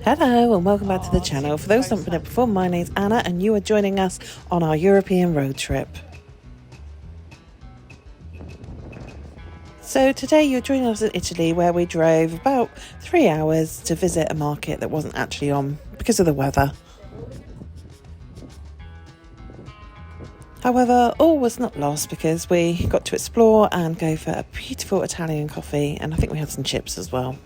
Hello and welcome back to the channel. For those who haven't been here before, my name's Anna and you are joining us on our European road trip. So today you're joining us in Italy, where we drove about 3 hours to visit a market that wasn't actually on because of the weather. However, all was not lost because we got to explore and go for a beautiful Italian coffee, and I think we had some chips as well.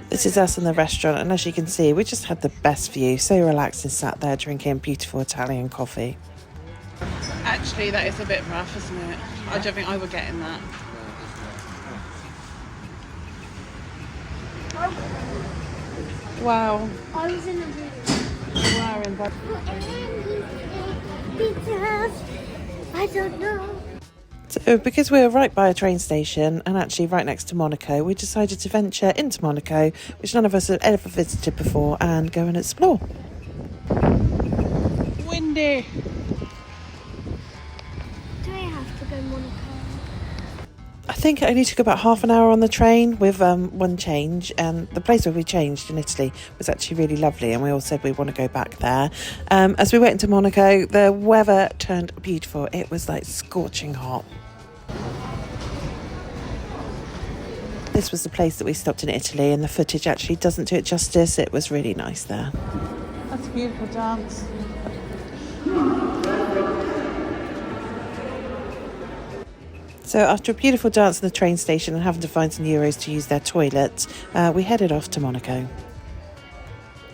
This is us in the restaurant, and as you can see, we just had the best view, so relaxed and sat there drinking beautiful Italian coffee. Actually, that is a bit rough, isn't it? I don't think I would get in that. Wow. I was in a room. You are in bed. I don't know. So because we were right by a train station and actually right next to Monaco, we decided to venture into Monaco, which none of us had ever visited before, and go and explore. Windy. Do I have to go Monaco? I think it only took about half an hour on the train with one change, and the place where we changed in Italy was actually really lovely, and we all said we want to go back there. As we went into Monaco, the weather turned beautiful. It was like scorching hot. This was the place that we stopped in Italy, and the footage actually doesn't do it justice. It was really nice there. That's a beautiful dance. So after a beautiful dance in the train station and having to find some Euros to use their toilets, we headed off to Monaco.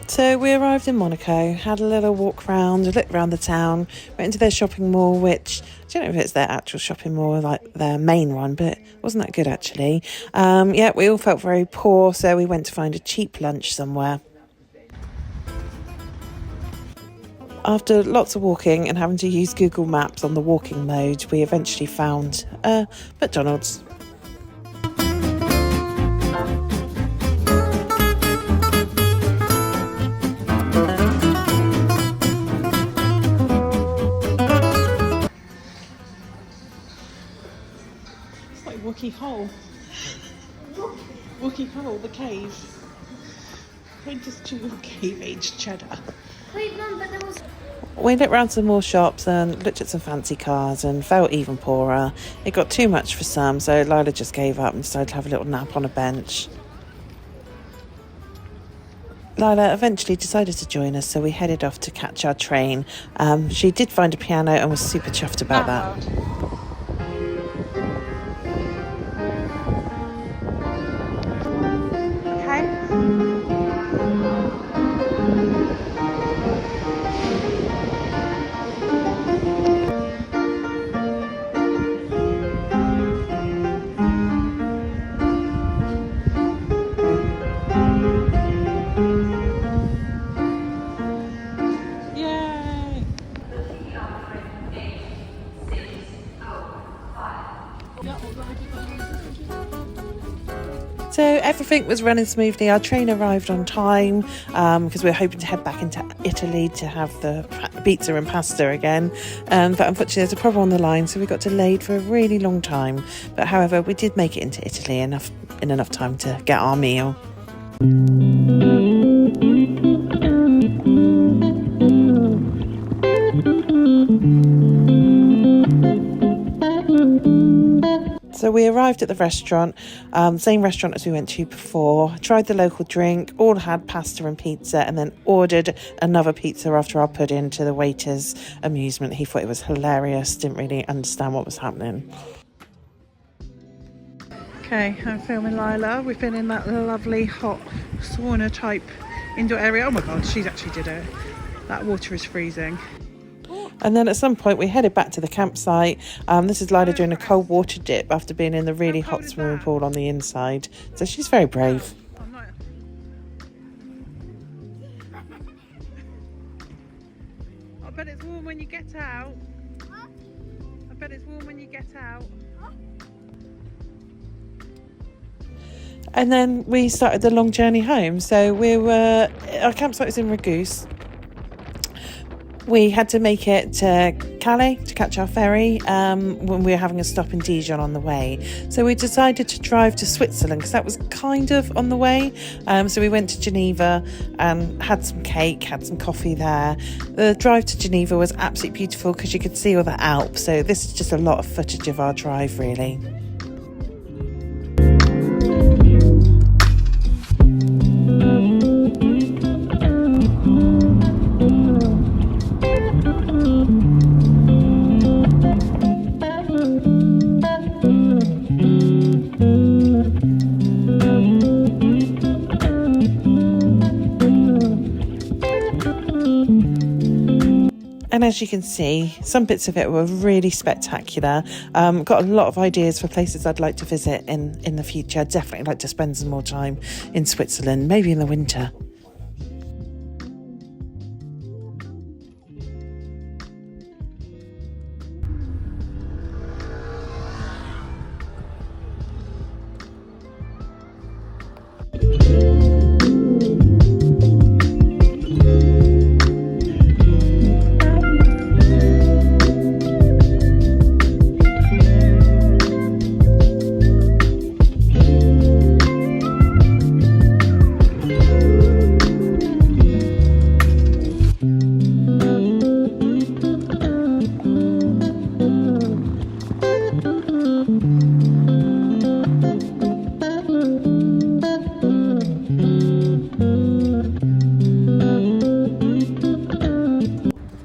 So we arrived in Monaco, had a little walk around, a look around the town, went into their shopping mall, which I don't know if it's their actual shopping mall, like their main one, but it wasn't that good actually. We all felt very poor, so we went to find a cheap lunch somewhere. After lots of walking and having to use Google Maps on the walking mode, we eventually found McDonald's. It's like Wookie Hole. Wookie Hole, the cave. Quintessential cave-aged cheddar. Wait, Mum, but there was... We looked around some more shops and looked at some fancy cars and felt even poorer. It got too much for some, so Lila just gave up and decided to have a little nap on a bench. Lila eventually decided to join us, so we headed off to catch our train. She did find a piano and was super chuffed about that. So everything was running smoothly. Our train arrived on time because we were hoping to head back into Italy to have the pizza and pasta again. But unfortunately there's a problem on the line, so we got delayed for a really long time. But however, we did make it into Italy in enough time to get our meal. So we arrived at the restaurant, same restaurant as we went to before, tried the local drink, all had pasta and pizza, and then ordered another pizza after our pudding to the waiter's amusement. He thought it was hilarious, didn't really understand what was happening. Okay, I'm filming Lila. We've been in that lovely hot sauna type indoor area. Oh my god, she's actually did it. That water is freezing. And then at some point we headed back to the campsite. This is Lila doing a cold water dip after being in the really hot swimming pool on the inside. So she's very brave. I bet it's warm when you get out. I bet it's warm when you get out. And then we started the long journey home. So our campsite was in Regusse. We had to make it to Calais to catch our ferry when we were having a stop in Dijon on the way. So we decided to drive to Switzerland because that was kind of on the way. So we went to Geneva and had some cake, had some coffee there. The drive to Geneva was absolutely beautiful because you could see all the Alps. So this is just a lot of footage of our drive, really. And as you can see, some bits of it were really spectacular. Got a lot of ideas for places I'd like to visit in the future. I'd definitely like to spend some more time in Switzerland, maybe in the winter.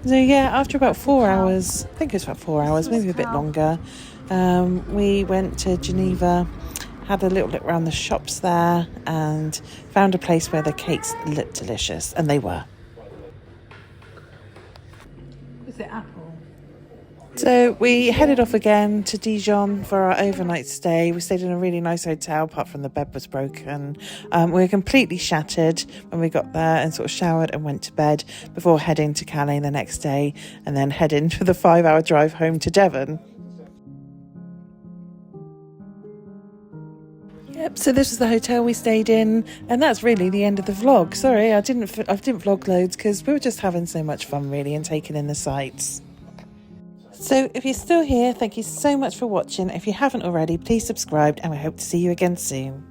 So yeah, after about 4 hours, I think it was about 4 hours, maybe a bit longer, we went to Geneva, had a little look around the shops there and found a place where the cakes looked delicious, and they were. Is it apple? So we headed off again to Dijon for our overnight stay. We stayed in a really nice hotel, apart from the bed was broken. We were completely shattered when we got there and sort of showered and went to bed before heading to Calais the next day and then heading for the 5-hour drive home to Devon. Yep, so this was the hotel we stayed in, and that's really the end of the vlog. Sorry, I didn't vlog loads because we were just having so much fun really and taking in the sights. So if you're still here, thank you so much for watching. If you haven't already, please subscribe and we hope to see you again soon.